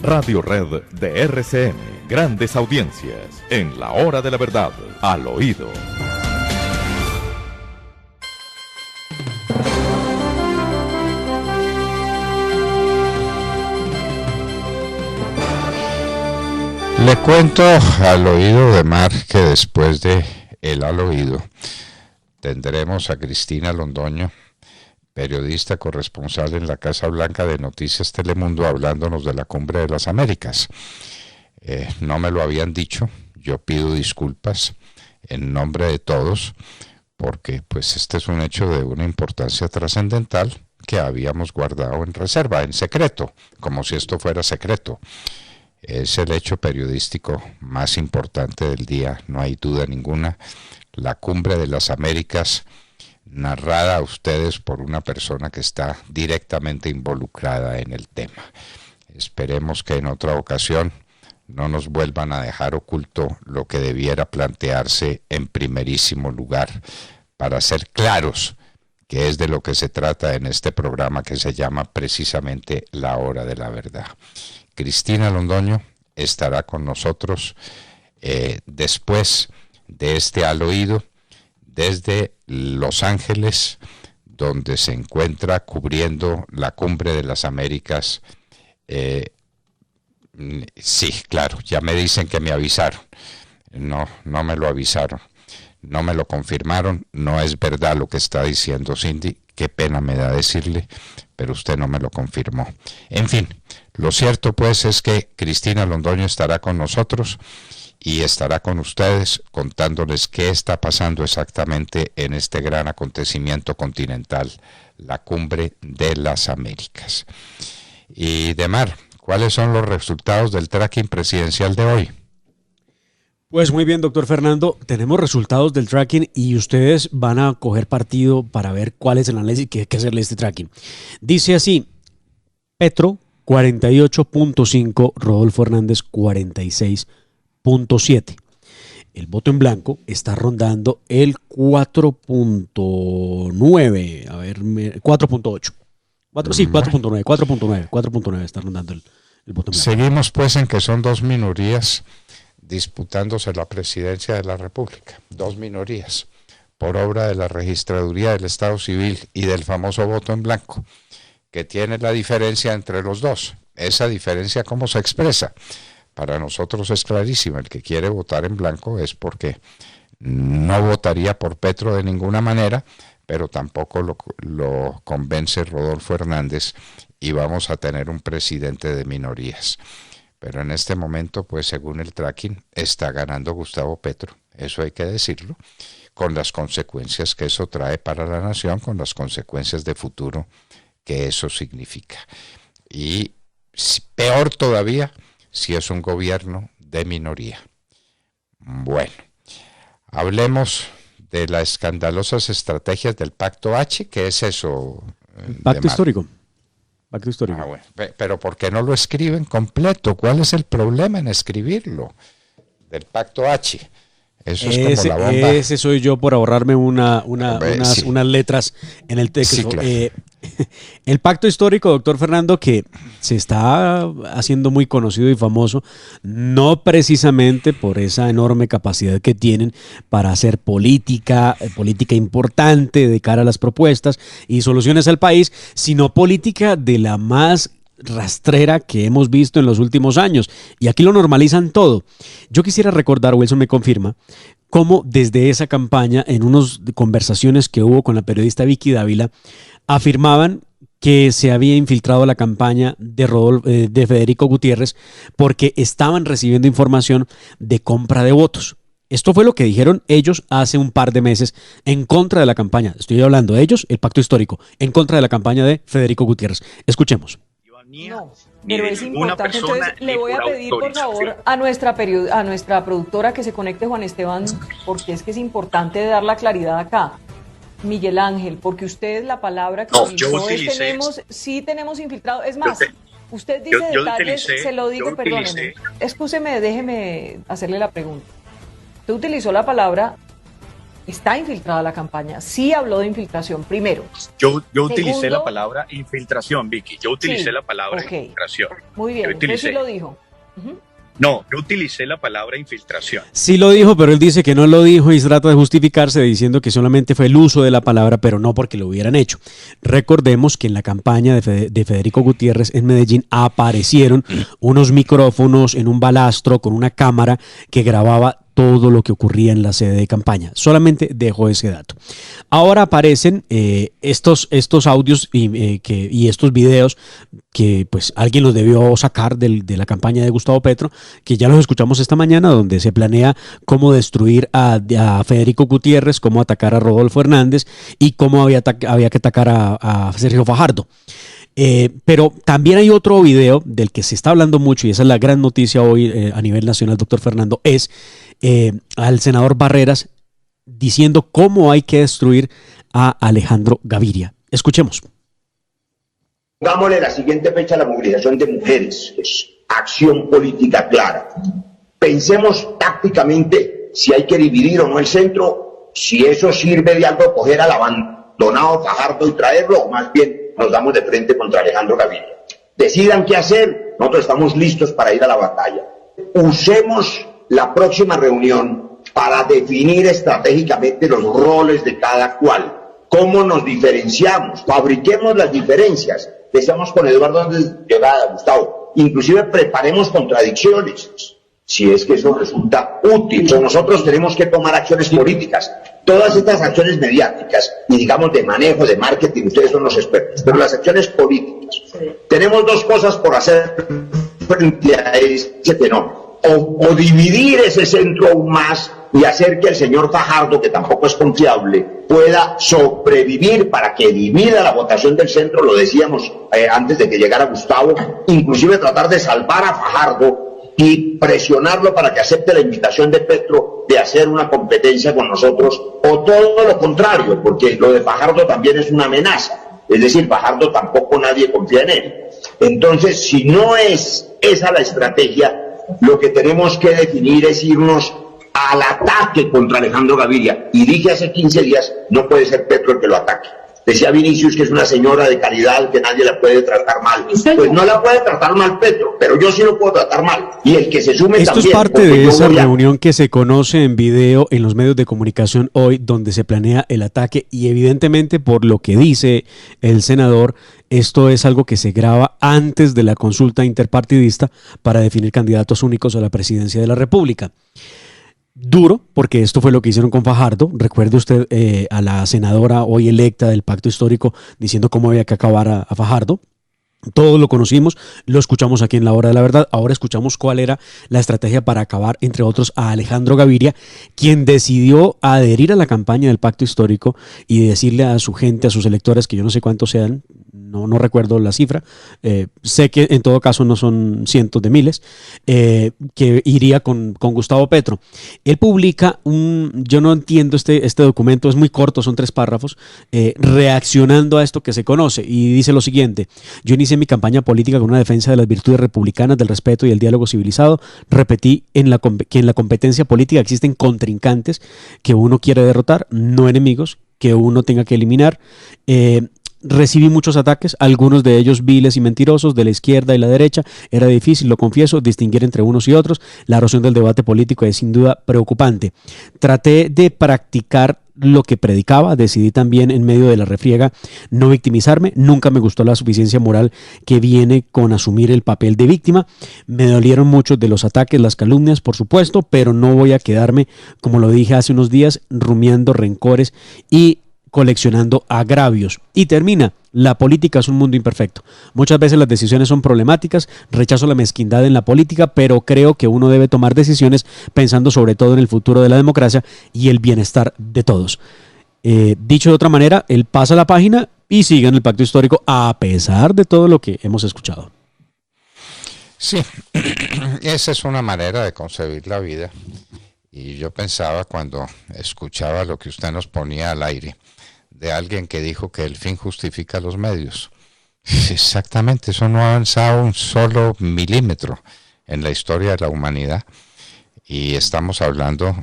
Radio Red de RCN. Grandes audiencias en la hora de la verdad, al oído. Le cuento al oído de Mar que después de El al oído tendremos a Cristina Londoño, periodista corresponsal en la Casa Blanca de Noticias Telemundo, hablándonos de la Cumbre de las Américas. No me lo habían dicho, yo pido disculpas en nombre de todos, porque pues este es un hecho de una importancia trascendental que habíamos guardado en reserva, en secreto, como si esto fuera secreto. Es el hecho periodístico más importante del día, no hay duda ninguna. La Cumbre de las Américas, narrada a ustedes por una persona que está directamente involucrada en el tema. Esperemos que en otra ocasión no nos vuelvan a dejar oculto lo que debiera plantearse en primerísimo lugar, para ser claros que es de lo que se trata en este programa que se llama precisamente La Hora de la Verdad. Cristina Londoño estará con nosotros después de este al oído desde Los Ángeles, donde se encuentra cubriendo la Cumbre de las Américas. Sí, claro, ya me dicen que me avisaron. No me lo avisaron, no me lo confirmaron, no es verdad lo que está diciendo Cindy, qué pena me da decirle, pero usted no me lo confirmó. En fin, lo cierto pues es que Cristina Londoño estará con nosotros y estará con ustedes contándoles qué está pasando exactamente en este gran acontecimiento continental, la Cumbre de las Américas. Y Demar, ¿cuáles son los resultados del tracking presidencial de hoy? Pues muy bien, doctor Fernando, tenemos resultados del tracking y ustedes van a coger partido para ver cuál es el análisis que hay que hacerle a este tracking. Dice así: Petro 48.5, Rodolfo Hernández 46.7. El voto en blanco está rondando el 4.9, a ver, 4.8. 4.9 está rondando el voto en blanco. Seguimos pues en que son dos minorías disputándose la presidencia de la República, dos minorías, por obra de la Registraduría del Estado Civil y del famoso voto en blanco, que tiene la diferencia entre los dos. Esa diferencia, ¿cómo se expresa? Para nosotros es clarísima. El que quiere votar en blanco es porque no votaría por Petro de ninguna manera, pero tampoco lo convence Rodolfo Hernández y vamos a tener un presidente de minorías. Pero en este momento, pues según el tracking, está ganando Gustavo Petro, eso hay que decirlo, con las consecuencias que eso trae para la nación, con las consecuencias de futuro que eso significa. Y peor todavía, si es un gobierno de minoría. Bueno, hablemos de las escandalosas estrategias del Pacto H. ¿Qué es eso? Pacto histórico. Pacto histórico. Bueno, pero ¿por qué no lo escriben completo? ¿Cuál es el problema en escribirlo? Del Pacto H. Eso es como la bomba. Ese soy yo por ahorrarme unas letras en el texto. Sí, claro. El pacto histórico, doctor Fernando, que se está haciendo muy conocido y famoso, no precisamente por esa enorme capacidad que tienen para hacer política importante de cara a las propuestas y soluciones al país, sino política de la más rastrera que hemos visto en los últimos años, y aquí lo normalizan todo. Yo quisiera recordar, Wilson me confirma, cómo desde esa campaña, en unas conversaciones que hubo con la periodista Vicky Dávila, afirmaban que se había infiltrado la campaña de Federico Gutiérrez porque estaban recibiendo información de compra de votos. Esto fue lo que dijeron ellos hace un par de meses en contra de la campaña. Estoy hablando de ellos, el pacto histórico, en contra de la campaña de Federico Gutiérrez. Escuchemos. No, pero es importante, entonces le voy a pedir por favor a nuestra productora que se conecte, Juan Esteban, porque es que es importante dar la claridad acá. Miguel Ángel, porque usted la palabra que utilizó es tenemos infiltrado, es más, usted dice detalles, se lo digo, perdóneme, excúseme, déjeme hacerle la pregunta. Usted utilizó la palabra está infiltrada la campaña. Sí habló de infiltración primero. Yo utilicé la palabra infiltración, Vicky. Yo utilicé la palabra infiltración. Muy bien, usted sí lo dijo. No, yo utilicé la palabra infiltración. Sí lo dijo, pero él dice que no lo dijo y trata de justificarse diciendo que solamente fue el uso de la palabra, pero no porque lo hubieran hecho. Recordemos que en la campaña de Federico Gutiérrez en Medellín aparecieron unos micrófonos en un balastro con una cámara que grababa todo lo que ocurría en la sede de campaña. Solamente dejo ese dato. Ahora aparecen estos audios y estos videos que pues alguien los debió sacar de la campaña de Gustavo Petro, que ya los escuchamos esta mañana, donde se planea cómo destruir a Federico Gutiérrez, cómo atacar a Rodolfo Hernández y cómo había que atacar a Sergio Fajardo. Pero también hay otro video del que se está hablando mucho, y esa es la gran noticia hoy a nivel nacional, doctor Fernando, es al senador Barreras diciendo cómo hay que destruir a Alejandro Gaviria. Escuchemos. Pongámosle la siguiente fecha a la movilización de mujeres, es acción política clara. Pensemos tácticamente si hay que dividir o no el centro, si eso sirve de algo coger al abandonado Fajardo y traerlo, o más bien nos damos de frente contra Alejandro Gaviria. Decidan qué hacer, nosotros estamos listos para ir a la batalla. Usemos la próxima reunión para definir estratégicamente los roles de cada cual. ¿Cómo nos diferenciamos? Fabriquemos las diferencias. Decíamos con Eduardo antes de llegar a Gustavo, inclusive preparemos contradicciones, si es que eso resulta útil. Pero nosotros tenemos que tomar acciones políticas. Todas estas acciones mediáticas y digamos de manejo, de marketing, ustedes son los expertos, pero las acciones políticas. Tenemos dos cosas por hacer frente a ese fenómeno. O dividir ese centro aún más y hacer que el señor Fajardo, que tampoco es confiable, pueda sobrevivir para que divida la votación del centro, lo decíamos antes de que llegara Gustavo, inclusive tratar de salvar a Fajardo y presionarlo para que acepte la invitación de Petro de hacer una competencia con nosotros, o todo lo contrario, porque lo de Fajardo también es una amenaza, es decir, Fajardo tampoco nadie confía en él. Entonces, si no es esa la estrategia, lo que tenemos que definir es irnos al ataque contra Alejandro Gaviria. Y dije hace 15 días, no puede ser Petro el que lo ataque. Decía Vinicius que es una señora de caridad, que nadie la puede tratar mal. Pues no la puede tratar mal Petro, pero yo sí lo puedo tratar mal. Y el que se sume Esto también. Esto es parte de esa reunión que se conoce en video en los medios de comunicación hoy, donde se planea el ataque, y evidentemente por lo que dice el senador, esto es algo que se graba antes de la consulta interpartidista para definir candidatos únicos a la presidencia de la República. Duro, porque esto fue lo que hicieron con Fajardo. Recuerde usted a la senadora hoy electa del Pacto Histórico diciendo cómo había que acabar a Fajardo. Todos lo conocimos, lo escuchamos aquí en La Hora de la Verdad. Ahora escuchamos cuál era la estrategia para acabar, entre otros, a Alejandro Gaviria, quien decidió adherir a la campaña del Pacto Histórico y decirle a su gente, a sus electores, que yo no sé cuántos sean, no recuerdo la cifra, sé que en todo caso no son cientos de miles, que iría con Gustavo Petro. Él publica yo no entiendo este documento, es muy corto, son 3 párrafos, reaccionando a esto que se conoce, y dice lo siguiente: yo inicié mi campaña política con una defensa de las virtudes republicanas, del respeto y el diálogo civilizado. Repetí que en la competencia política existen contrincantes que uno quiere derrotar, no enemigos que uno tenga que eliminar. Recibí muchos ataques, algunos de ellos viles y mentirosos, de la izquierda y la derecha. Era difícil, lo confieso, distinguir entre unos y otros. La erosión del debate político es sin duda preocupante. Traté de practicar lo que predicaba, decidí también en medio de la refriega no victimizarme. Nunca me gustó la suficiencia moral que viene con asumir el papel de víctima. Me dolieron muchos de los ataques, las calumnias, por supuesto, pero no voy a quedarme, como lo dije hace unos días, rumiando rencores y coleccionando agravios. Y termina: la política es un mundo imperfecto. Muchas veces las decisiones son problemáticas, rechazo la mezquindad en la política, pero creo que uno debe tomar decisiones pensando sobre todo en el futuro de la democracia y el bienestar de todos. Dicho de otra manera, él pasa la página y sigue en el Pacto Histórico a pesar de todo lo que hemos escuchado. Sí, esa es una manera de concebir la vida. Y yo pensaba, cuando escuchaba lo que usted nos ponía al aire, de alguien que dijo que el fin justifica los medios. Exactamente, eso no ha avanzado un solo milímetro en la historia de la humanidad. Y estamos hablando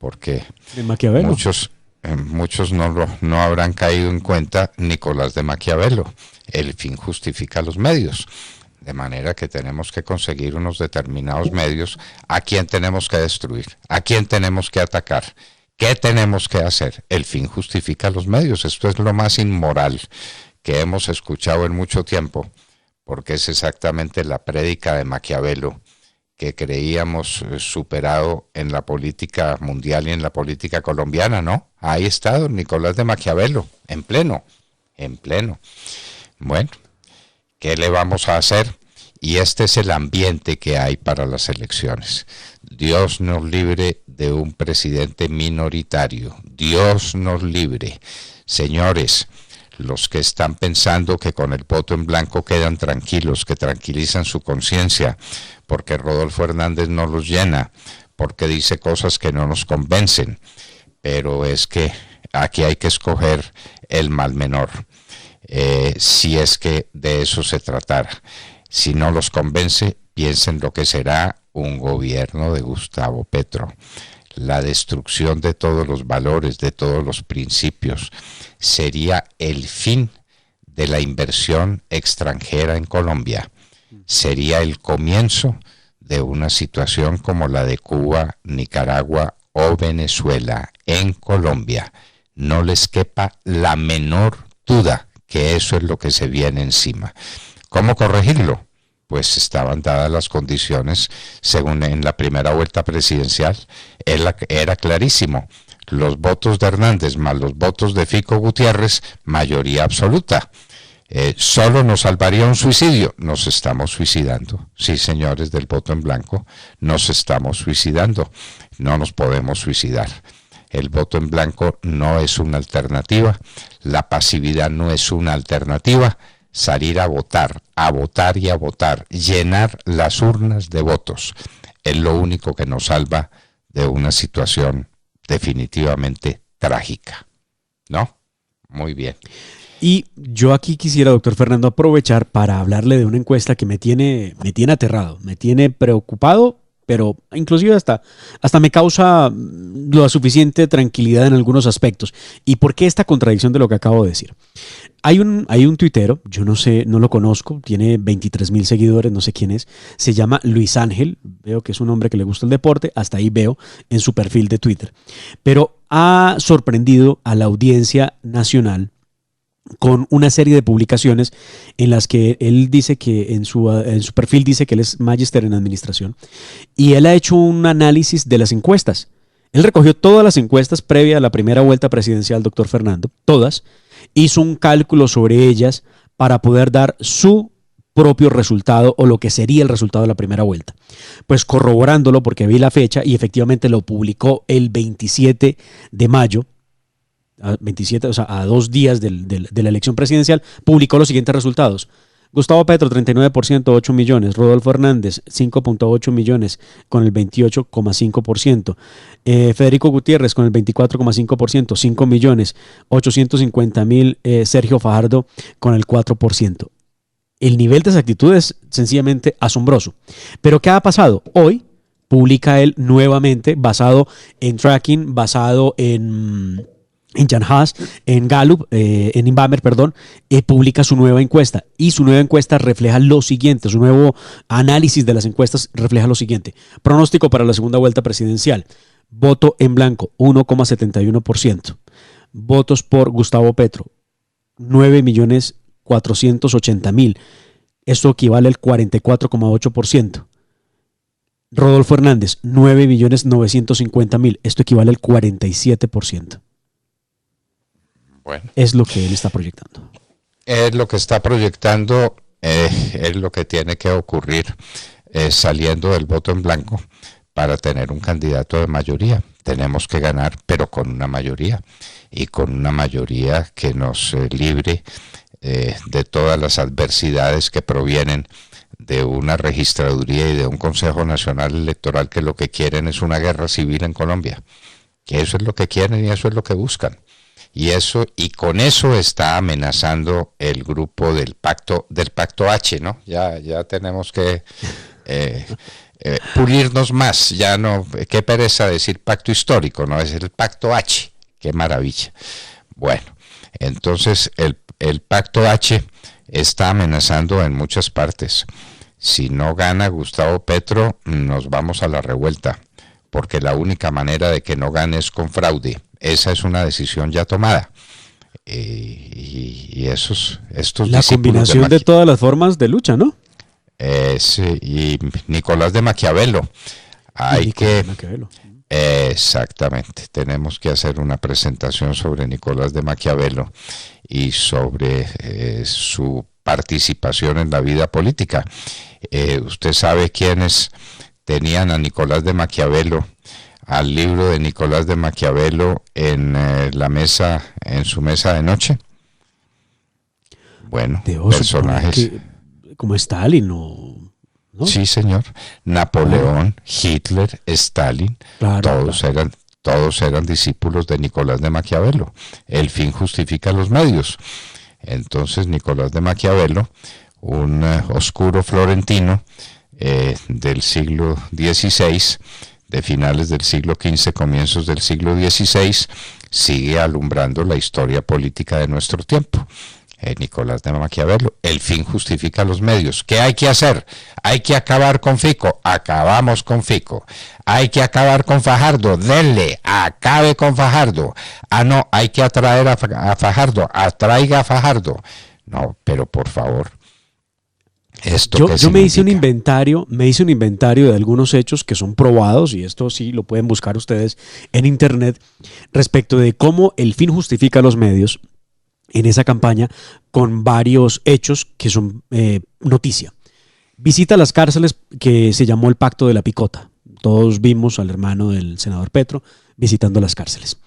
porque de Maquiavelo. Muchos no habrán caído en cuenta Nicolás de Maquiavelo. El fin justifica los medios. De manera que tenemos que conseguir unos determinados medios. ¿A quién tenemos que destruir? ¿A quién tenemos que atacar? ¿Qué tenemos que hacer? El fin justifica los medios. Esto es lo más inmoral que hemos escuchado en mucho tiempo, porque es exactamente la prédica de Maquiavelo que creíamos superado en la política mundial y en la política colombiana, ¿no? Ahí está don Nicolás de Maquiavelo, en pleno. Bueno, ¿qué le vamos a hacer? Y este es el ambiente que hay para las elecciones. Dios nos libre de un presidente minoritario. Dios nos libre. Señores, los que están pensando que con el voto en blanco quedan tranquilos, que tranquilizan su conciencia, porque Rodolfo Hernández no los llena, porque dice cosas que no nos convencen, pero es que aquí hay que escoger el mal menor, si es que de eso se tratara. Si no los convence, piensen lo que será un gobierno de Gustavo Petro. La destrucción de todos los valores, de todos los principios, sería el fin de la inversión extranjera en Colombia. Sería el comienzo de una situación como la de Cuba, Nicaragua o Venezuela en Colombia. No les quepa la menor duda que eso es lo que se viene encima. ¿Cómo corregirlo? Pues estaban dadas las condiciones, según en la primera vuelta presidencial, era clarísimo. Los votos de Hernández más los votos de Fico Gutiérrez, mayoría absoluta. ¿Solo nos salvaría un suicidio? Nos estamos suicidando. Sí, señores del voto en blanco, nos estamos suicidando. No nos podemos suicidar. El voto en blanco no es una alternativa. La pasividad no es una alternativa. Salir a votar y a votar, llenar las urnas de votos, es lo único que nos salva de una situación definitivamente trágica, ¿no? Muy bien. Y yo aquí quisiera, doctor Fernando, aprovechar para hablarle de una encuesta que me tiene aterrado, me tiene preocupado, pero inclusive hasta me causa la suficiente tranquilidad en algunos aspectos. ¿Y por qué esta contradicción de lo que acabo de decir? Hay un tuitero, yo no sé, no lo conozco, tiene 23,000 seguidores, no sé quién es, se llama Luis Ángel, veo que es un hombre que le gusta el deporte, hasta ahí veo en su perfil de Twitter, pero ha sorprendido a la audiencia nacional con una serie de publicaciones en las que él dice que en su perfil dice que él es magíster en administración y él ha hecho un análisis de las encuestas. Él recogió todas las encuestas previa a la primera vuelta presidencial, doctor Fernando, todas, hizo un cálculo sobre ellas para poder dar su propio resultado o lo que sería el resultado de la primera vuelta. Pues corroborándolo, porque vi la fecha y efectivamente lo publicó el 27 de mayo, 27, o sea, a 2 días de la elección presidencial, publicó los siguientes resultados. Gustavo Petro, 39%, 8 millones. Rodolfo Hernández, 5.8 millones, con el 28,5%. Federico Gutiérrez, con el 24,5%, 5 millones. 850,000, Sergio Fajardo, con el 4%. El nivel de exactitud es sencillamente asombroso. Pero ¿qué ha pasado? Hoy publica él nuevamente, basado en tracking, basado en Janhaas, en Gallup, en Inbamer, perdón, publica su nueva encuesta y su nueva encuesta refleja lo siguiente, su nuevo análisis de las encuestas refleja lo siguiente. Pronóstico para la segunda vuelta presidencial, voto en blanco, 1,71%. Votos por Gustavo Petro, 9,480,000. Esto equivale al 44,8%. Rodolfo Hernández, 9,950,000. Esto equivale al 47%. Bueno, es lo que él está proyectando. Es lo que está proyectando, es lo que tiene que ocurrir saliendo del voto en blanco para tener un candidato de mayoría. Tenemos que ganar, pero con una mayoría, y con una mayoría que nos libre de todas las adversidades que provienen de una registraduría y de un Consejo Nacional Electoral que lo que quieren es una guerra civil en Colombia. Que eso es lo que quieren y eso es lo que buscan. Y con eso está amenazando el grupo del pacto H, ¿no? Ya tenemos que pulirnos más. Ya no, qué pereza decir pacto histórico, no, es el pacto H. Qué maravilla. Bueno, entonces el pacto H está amenazando en muchas partes. Si no gana Gustavo Petro, nos vamos a la revuelta, porque la única manera de que no gane es con fraude. Esa es una decisión ya tomada. Y estos la combinación de todas las formas de lucha, ¿no? Sí, y Nicolás de Maquiavelo. Exactamente, tenemos que hacer una presentación sobre Nicolás de Maquiavelo y sobre su participación en la vida política. Usted sabe quiénes tenían a Nicolás de Maquiavelo, al libro de Nicolás de Maquiavelo en su mesa de noche. Bueno, personajes como Stalin ¿no? Sí, señor. Napoleón, Hitler, Stalin, todos eran discípulos de Nicolás de Maquiavelo. El fin justifica los medios. Entonces Nicolás de Maquiavelo, un oscuro florentino del siglo XVI, de finales del siglo XV, comienzos del siglo XVI, sigue alumbrando la historia política de nuestro tiempo. Nicolás de Maquiavelo, el fin justifica los medios. ¿Qué hay que hacer? Hay que acabar con Fico, acabamos con Fico. Hay que acabar con Fajardo, denle, acabe con Fajardo. No, hay que atraer a Fajardo, atraiga a Fajardo. No, pero por favor. Yo me hice un inventario de algunos hechos que son probados, y esto sí lo pueden buscar ustedes en internet, respecto de cómo el fin justifica los medios en esa campaña, con varios hechos que son noticia. Visita las cárceles que se llamó el Pacto de la Picota. Todos vimos al hermano del senador Petro visitando las cárceles.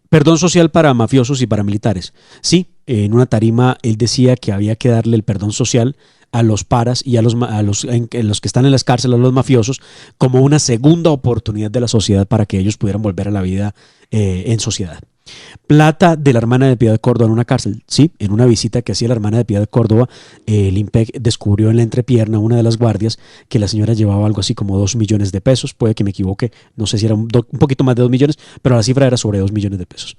Perdón social para mafiosos y paramilitares. Sí, en una tarima él decía que había que darle el perdón social a los paras y a los que están en las cárceles, a los mafiosos, como una segunda oportunidad de la sociedad para que ellos pudieran volver a la vida en sociedad. Plata de la hermana de Piedad de Córdoba en una cárcel. Sí, en una visita que hacía la hermana de Piedad de Córdoba, el IMPEC descubrió en la entrepierna una de las guardias que la señora llevaba algo así como 2 millones de pesos. Puede que me equivoque, no sé si era un poquito más de 2 millones, pero la cifra era sobre 2 millones de pesos.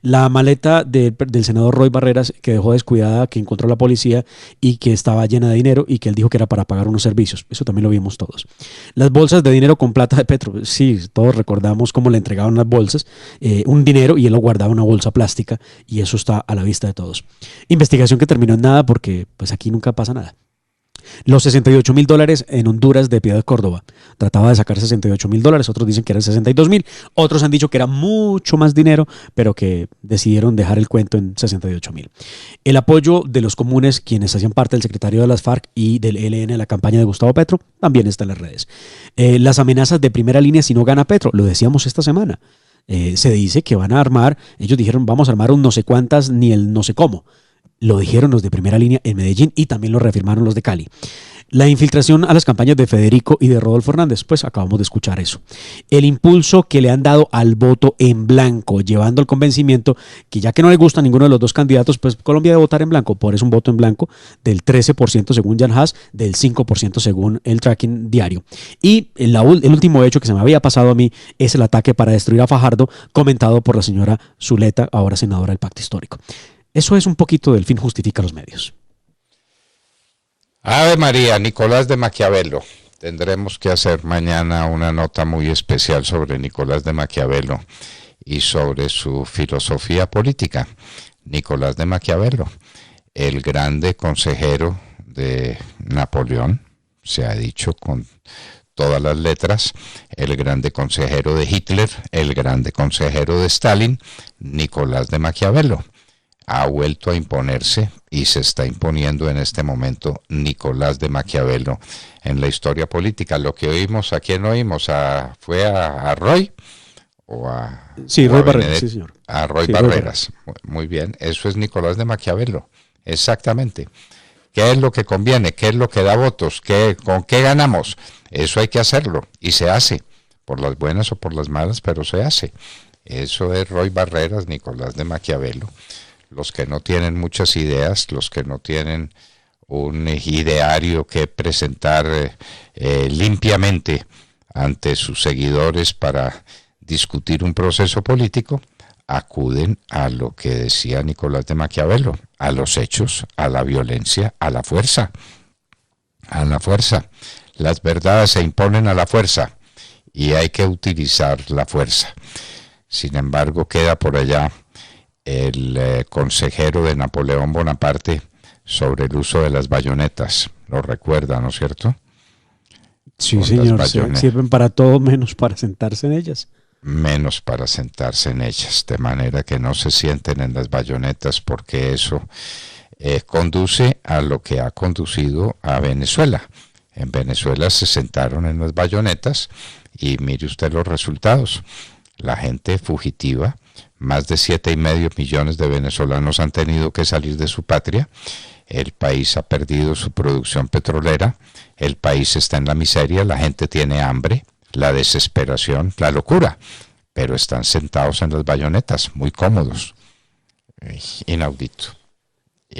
La maleta del senador Roy Barreras, que dejó descuidada, que encontró la policía y que estaba llena de dinero y que él dijo que era para pagar unos servicios. Eso también lo vimos todos. Las bolsas de dinero con plata de Petro. Sí, todos recordamos cómo le entregaban las bolsas, un dinero, y él lo guardaba en una bolsa plástica, y eso está a la vista de todos. Investigación que terminó en nada, porque pues aquí nunca pasa nada. Los $68,000 en Honduras de Piedad Córdoba. Trataba de sacar $68,000, otros dicen que eran 62,000, otros han dicho que era mucho más dinero, pero que decidieron dejar el cuento en 68,000. El apoyo de los comunes, quienes hacían parte del secretario de las FARC y del ELN a la campaña de Gustavo Petro, también está en las redes. Las amenazas de primera línea si no gana Petro, lo decíamos esta semana. Se dice que van a armar, ellos dijeron vamos a armar un no sé cuántas ni el no sé cómo. Lo dijeron los de primera línea en Medellín y también lo reafirmaron los de Cali. La infiltración a las campañas de Federico y de Rodolfo Hernández, pues acabamos de escuchar eso. El impulso que le han dado al voto en blanco, llevando al convencimiento que ya que no le gusta a ninguno de los dos candidatos, pues Colombia debe votar en blanco. Por eso un voto en blanco del 13% según Jan Haas, del 5% según el tracking diario. Y el último hecho que se me había pasado a mí es el ataque para destruir a Fajardo, comentado por la señora Zuleta, ahora senadora del Pacto Histórico. Eso es un poquito del fin justifica los medios. Ave María, Nicolás de Maquiavelo. Tendremos que hacer mañana una nota muy especial sobre Nicolás de Maquiavelo y sobre su filosofía política. Nicolás de Maquiavelo, el grande consejero de Napoleón, se ha dicho con todas las letras, el grande consejero de Hitler, el grande consejero de Stalin, Nicolás de Maquiavelo. Ha vuelto a imponerse y se está imponiendo en este momento Nicolás de Maquiavelo en la historia política. Lo que oímos, ¿a quién oímos? ¿Fue a Roy? Sí, Roy Barreras, sí, señor. A Roy Barreras. Muy bien, eso es Nicolás de Maquiavelo, exactamente. ¿Qué es lo que conviene? ¿Qué es lo que da votos? ¿Con qué ganamos? Eso hay que hacerlo y se hace, por las buenas o por las malas, pero se hace. Eso es Roy Barreras, Nicolás de Maquiavelo. Los que no tienen muchas ideas, los que no tienen un ideario que presentar limpiamente ante sus seguidores para discutir un proceso político, acuden a lo que decía Nicolás de Maquiavelo, a los hechos, a la violencia, a la fuerza. A la fuerza. Las verdades se imponen a la fuerza y hay que utilizar la fuerza. Sin embargo, queda por allá el consejero de Napoleón Bonaparte sobre el uso de las bayonetas. Lo recuerda, ¿no es cierto? Sí, señor, sirven para todo menos para sentarse en ellas. Menos para sentarse en ellas, de manera que no se sienten en las bayonetas, porque eso conduce a lo que ha conducido a Venezuela. En Venezuela se sentaron en las bayonetas y mire usted los resultados. La gente fugitiva, más de 7,5 millones de venezolanos han tenido que salir de su patria. El país ha perdido su producción petrolera, el país está en la miseria, la gente tiene hambre, la desesperación, la locura, pero están sentados en las bayonetas, muy cómodos. Inaudito.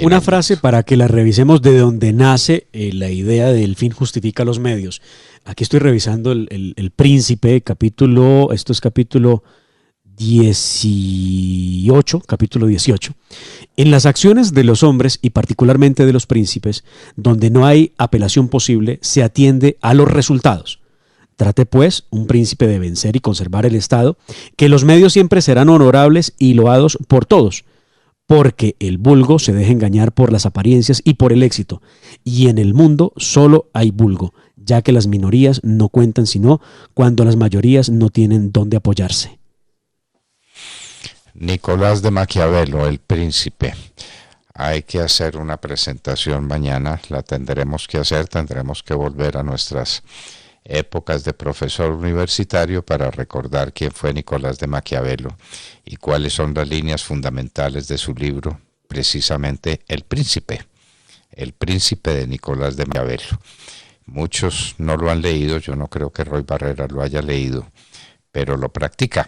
Una frase para que la revisemos de donde nace la idea del fin justifica los medios. Aquí estoy revisando el Príncipe, capítulo 18, capítulo 18. En las acciones de los hombres y particularmente de los príncipes, donde no hay apelación posible, se atiende a los resultados. Trate pues un príncipe de vencer y conservar el Estado, que los medios siempre serán honorables y loados por todos, porque el vulgo se deja engañar por las apariencias y por el éxito, y en el mundo solo hay vulgo, ya que las minorías no cuentan sino cuando las mayorías no tienen dónde apoyarse. Nicolás de Maquiavelo, el príncipe. Hay que hacer una presentación mañana, la tendremos que hacer, tendremos que volver a nuestras épocas de profesor universitario para recordar quién fue Nicolás de Maquiavelo y cuáles son las líneas fundamentales de su libro, precisamente El Príncipe de Nicolás de Maquiavelo. Muchos no lo han leído, yo no creo que Roy Barrera lo haya leído, pero lo practica.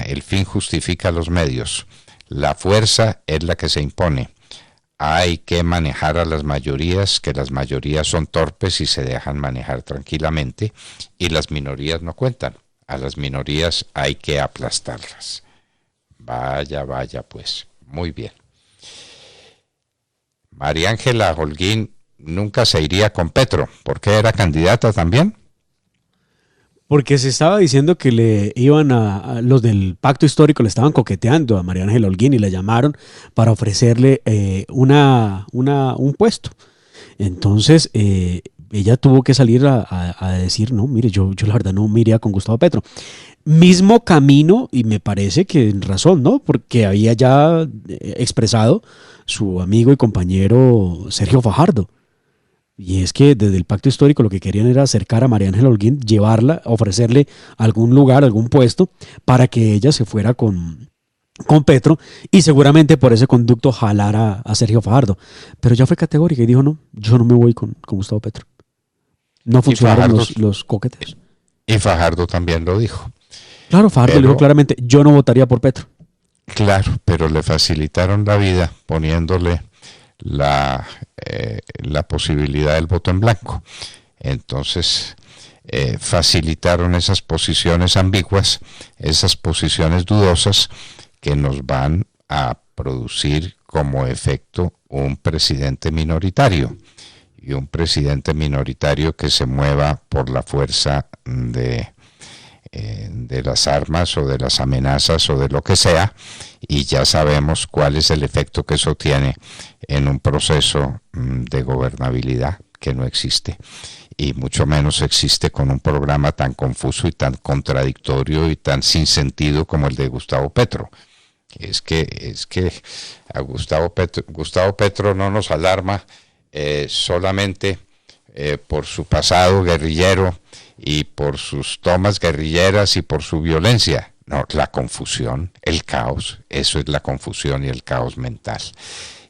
El fin justifica los medios. La fuerza es la que se impone. Hay que manejar a las mayorías, que las mayorías son torpes y se dejan manejar tranquilamente, y las minorías no cuentan. A las minorías hay que aplastarlas. Vaya, pues. Muy bien. María Ángela Holguín nunca se iría con Petro. ¿Por qué era candidata también? Porque se estaba diciendo que le iban a los del pacto histórico le estaban coqueteando a María Ángela Holguín y la llamaron para ofrecerle un puesto. Entonces ella tuvo que salir a decir, no, mire, yo la verdad no me iría con Gustavo Petro. Mismo camino, y me parece que en razón, ¿no? Porque había ya expresado su amigo y compañero Sergio Fajardo. Y es que desde el pacto histórico lo que querían era acercar a María Ángela Holguín, llevarla, ofrecerle algún lugar, algún puesto, para que ella se fuera con Petro y seguramente por ese conducto jalar a Sergio Fajardo. Pero ya fue categórica y dijo, no, yo no me voy con Gustavo Petro. No funcionaron los coqueteos. Y Fajardo también lo dijo. Claro, Fajardo le dijo claramente, yo no votaría por Petro. Claro, pero le facilitaron la vida poniéndole la posibilidad del voto en blanco. Entonces facilitaron esas posiciones ambiguas, esas posiciones dudosas que nos van a producir como efecto un presidente minoritario, y un presidente minoritario que se mueva por la fuerza de las armas o de las amenazas o de lo que sea, y ya sabemos cuál es el efecto que eso tiene en un proceso de gobernabilidad que no existe, y mucho menos existe con un programa tan confuso y tan contradictorio y tan sin sentido como el de Gustavo Petro. Es que a Gustavo Petro no nos alarma solamente por su pasado guerrillero y por sus tomas guerrilleras y por su violencia. No, la confusión, el caos, eso es la confusión y el caos mental.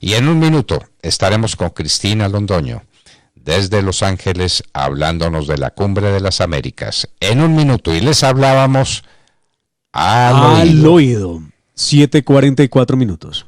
Y en un minuto estaremos con Cristina Londoño desde Los Ángeles hablándonos de la Cumbre de las Américas. En un minuto, y les hablábamos al oído. 7:44 minutos.